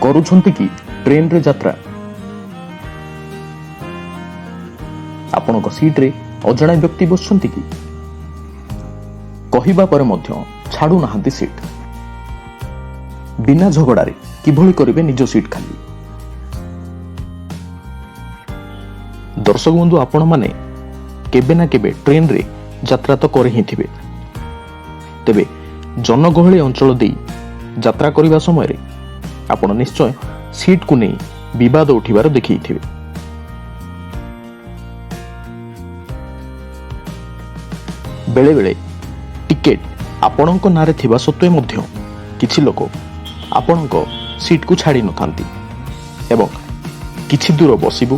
କରୁଛନ୍ତି କି ଟ୍ରେନରେ ଯାତ୍ରା? ଆପଣଙ୍କ ସିଟ୍ରେ ଅଜଣା ବ୍ୟକ୍ତି ବସୁଛନ୍ତି କି? କହିବା ପରେ ମଧ୍ୟ ଛାଡୁନାହାନ୍ତି ସିଟ୍। ବିନା ଝଗଡାରେ କିଭଳି କରିବେ ନିଜ ସିଟ୍ ଖାଲି? ଦର୍ଶକ ବନ୍ଧୁ, ଆପଣମାନେ କେବେ ନା କେବେ ଟ୍ରେନରେ ଯାତ୍ରା ତ କରି ହିଁ ଥିବେ। ତେବେ ଜନଗହଳି ଅଞ୍ଚଳ ଦେଇ ଯାତ୍ରା କରିବା ସମୟରେ ଆପଣ ନିଶ୍ଚୟ ସିଟ୍କୁ ନେଇ ବିବାଦ ଉଠିବାର ଦେଖିଥିବେ। ବେଳେବେଳେ ଟିକେଟ ଆପଣଙ୍କ ନାଁରେ ଥିବା ସତ୍ତ୍ୱେ ମଧ୍ୟ କିଛି ଲୋକ ଆପଣଙ୍କ ସିଟ୍କୁ ଛାଡ଼ି ନଥାନ୍ତି ଏବଂ କିଛି ଦୂର ବସିବୁ,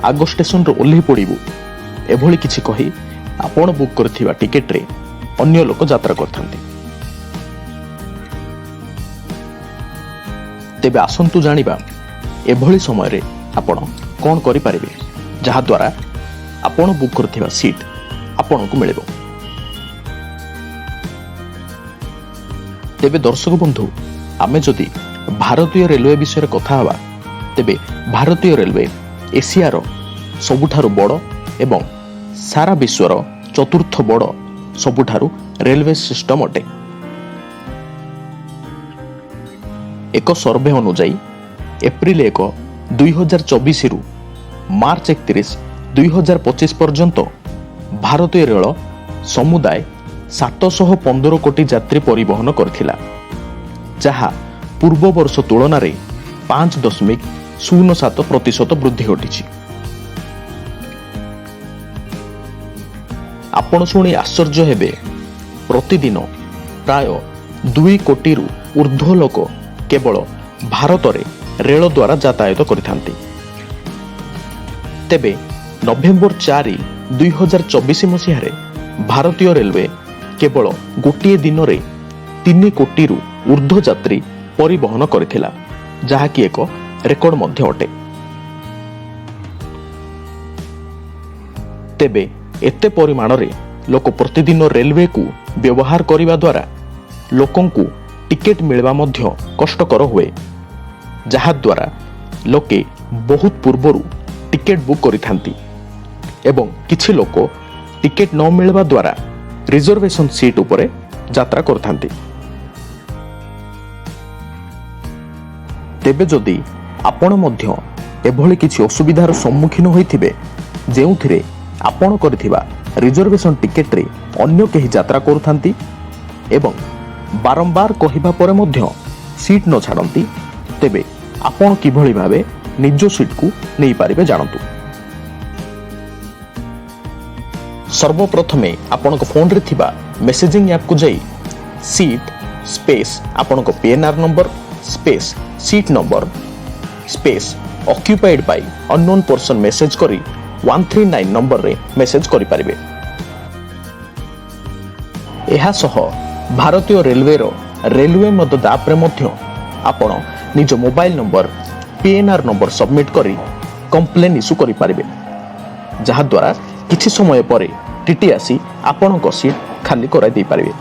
ଆଗ ଷ୍ଟେସନରୁ ଓହ୍ଲେଇ ପଡ଼ିବୁ, ଏଭଳି କିଛି କହି ଆପଣ ବୁକ୍ କରିଥିବା ଟିକେଟରେ ଅନ୍ୟ ଲୋକ ଯାତ୍ରା କରିଥାନ୍ତି। ତେବେ ଆସନ୍ତୁ ଜାଣିବା ଏଭଳି ସମୟରେ ଆପଣ କ'ଣ କରିପାରିବେ, ଯାହାଦ୍ୱାରା ଆପଣ ବୁକ୍ କରିଥିବା ସିଟ୍ ଆପଣଙ୍କୁ ମିଳିବ। ତେବେ ଦର୍ଶକ ବନ୍ଧୁ, ଆମେ ଯଦି ଭାରତୀୟ ରେଲୱେ ବିଷୟରେ କଥା ହେବା, ତେବେ ଭାରତୀୟ ରେଲୱେ ଏସିଆର ସବୁଠାରୁ ବଡ଼ ଏବଂ ସାରା ବିଶ୍ୱର ଚତୁର୍ଥ ବଡ଼ ସବୁଠାରୁ ରେଲୱେ ସିଷ୍ଟମ ଅଟେ। ଏକ ସର୍ଭେ ଅନୁଯାୟୀ ଏପ୍ରିଲ 1, 2024ରୁ ମାର୍ଚ୍ଚ 31, 2025 ପର୍ଯ୍ୟନ୍ତ ଭାରତୀୟ ରେଳ ସମୁଦାୟ 715 କୋଟି ଯାତ୍ରୀ ପରିବହନ କରିଥିଲା, ଯାହା ପୂର୍ବ ବର୍ଷ ତୁଳନାରେ 5.07% ବୃଦ୍ଧି ଘଟିଛି। ଆପଣ ଶୁଣି ଆଶ୍ଚର୍ଯ୍ୟ ହେବେ, ପ୍ରତିଦିନ ପ୍ରାୟ 2 କୋଟିରୁ ଉର୍ଦ୍ଧ୍ୱ ଲୋକ କେବଳ ଭାରତରେ ରେଳ ଦ୍ୱାରା ଯାତାୟାତ କରିଥାନ୍ତି। ତେବେ ନଭେମ୍ବର 4, 2024 ମସିହାରେ ଭାରତୀୟ ରେଲୱେ କେବଳ ଗୋଟିଏ ଦିନରେ 3 କୋଟିରୁ ଉର୍ଦ୍ଧ୍ୱ ଯାତ୍ରୀ ପରିବହନ କରିଥିଲା, ଯାହାକି ଏକ ରେକର୍ଡ ମଧ୍ୟ ଅଟେ। ତେବେ ଏତେ ପରିମାଣରେ ଲୋକ ପ୍ରତିଦିନ ରେଲୱେକୁ ବ୍ୟବହାର କରିବା ଦ୍ୱାରା ଲୋକଙ୍କୁ ଟିକେଟ ମିଳିବା ମଧ୍ୟ କଷ୍ଟକର ହୁଏ, ଯାହାଦ୍ୱାରା ଲୋକେ ବହୁତ ପୂର୍ବରୁ ଟିକେଟ ବୁକ୍ କରିଥାନ୍ତି ଏବଂ କିଛି ଲୋକ ଟିକେଟ ନ ମିଳିବା ଦ୍ୱାରା ରିଜର୍ଭେସନ ସିଟ୍ ଉପରେ ଯାତ୍ରା କରିଥାନ୍ତି। ତେବେ ଯଦି ଆପଣ ମଧ୍ୟ ଏଭଳି କିଛି ଅସୁବିଧାର ସମ୍ମୁଖୀନ ହୋଇଥିବେ, ଯେଉଁଥିରେ ଆପଣ କରିଥିବା ରିଜର୍ଭେସନ ଟିକେଟରେ ଅନ୍ୟ କେହି ଯାତ୍ରା କରୁଥାନ୍ତି ଏବଂ ବାରମ୍ବାର କହିବା ପରେ ମଧ୍ୟ ସିଟ୍ ନ ଛାଡ଼ନ୍ତି, ତେବେ ଆପଣ କିଭଳି ଭାବେ ନିଜ ସିଟ୍କୁ ନେଇପାରିବେ ଜାଣନ୍ତୁ। ସର୍ବପ୍ରଥମେ ଆପଣଙ୍କ ଫୋନରେ ଥିବା ମେସେଜିଂ ଆପ୍କୁ ଯାଇ ସିଟ୍ ସ୍ପେସ୍ ଆପଣଙ୍କ PNR number space seat number space occupied by unknown person message କରି 139 ନମ୍ବରରେ ମେସେଜ କରିପାରିବେ। ଏହା ସହ ଭାରତୀୟ ରେଲୱେର ରେଲୱେ ମଦଦ ଆପ୍ରେ ମଧ୍ୟ ଆପଣ ନିଜ mobile number PNR number submit କରି କମ୍ପ୍ଲେନ୍ ଇସ୍ୟୁ କରିପାରିବେ, ଯାହାଦ୍ୱାରା କିଛି ସମୟ ପରେ TT ଆସି ଆପଣଙ୍କ ସିଟ୍ ଖାଲି କରାଇ ଦେଇପାରିବେ।